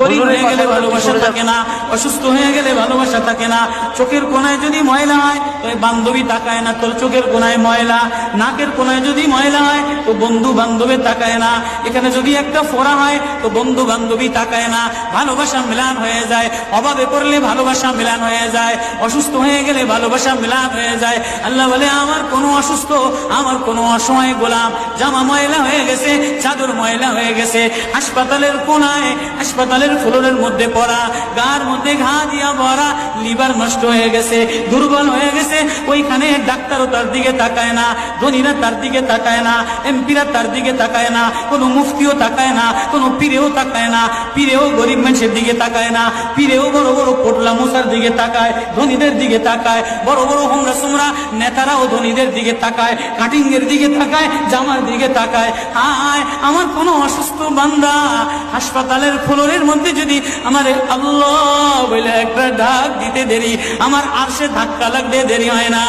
গরিব হয়ে গেলে ভালোবাসা থাকে না, অসুস্থ হয়ে গেলে ভালোবাসা থাকে না। চোখের কোনায় যদি ময়লা হয় তো বান্ধবী তাকায় না, তোর চোখের কোনায় ময়লা। নাকের কোনায় যদি ময়লা হয় তো বন্ধু বান্ধবী তাকায় না। এখানে যদি একটা ফোড়া হয় তো বন্ধু বান্ধবী তাকায় না। ভালোবাসা মিলান হয়ে যায়, অভাবে পড়লে ভালোবাসা মিলান হয়ে যায়, অসুস্থ হয়ে গেলে ভালোবাসা মিলান হয়ে যায়। আল্লাহ বলে আমার কোনো অসুস্থ, আমার কোনো অসহায় গোলাম জামা ময়লা হয়ে গেছে, চাদর ময়লা হয়ে গেছে, হাসপাতালের কোনায়, হাসপাতালের ফ্লোরের মধ্যে পড়া, গার মধ্যে ঘা দিয়া ভরা, লিভার নষ্ট হয়ে গেছে, দুর্বল হয়ে গেছে, ওইখানে ডাক্তারও তার দিকে তাকায় না, ধনীরা তার দিকে তাকায় না, এমপিরা তার দিকে তাকায় না, কোনো মুফতিও তাকায় না, কোনো পীরেও তাকায় না। পীরেও গরিব মানুষের দিকে তাকায় না, পীরেও বড় বড় পোটলা মশার দিকে তাকায়, ধনীদের দিকে তাকায়। বড় বড় হোমরা সোমরা নেতারাও ধনীদের দিকে তাকায়, কাটিং এর দিকে তাকায়, জামার দিকে তাকায়। হায় আমার কোনো অসুস্থ বান্দা হাসপাতালের ফ্লোরের মধ্যে যদি আমার আল্লাহ বলে একটা ডাক দিতে দেরি, আমার আরশে ধাক্কা লাগতে দেরি হয় না।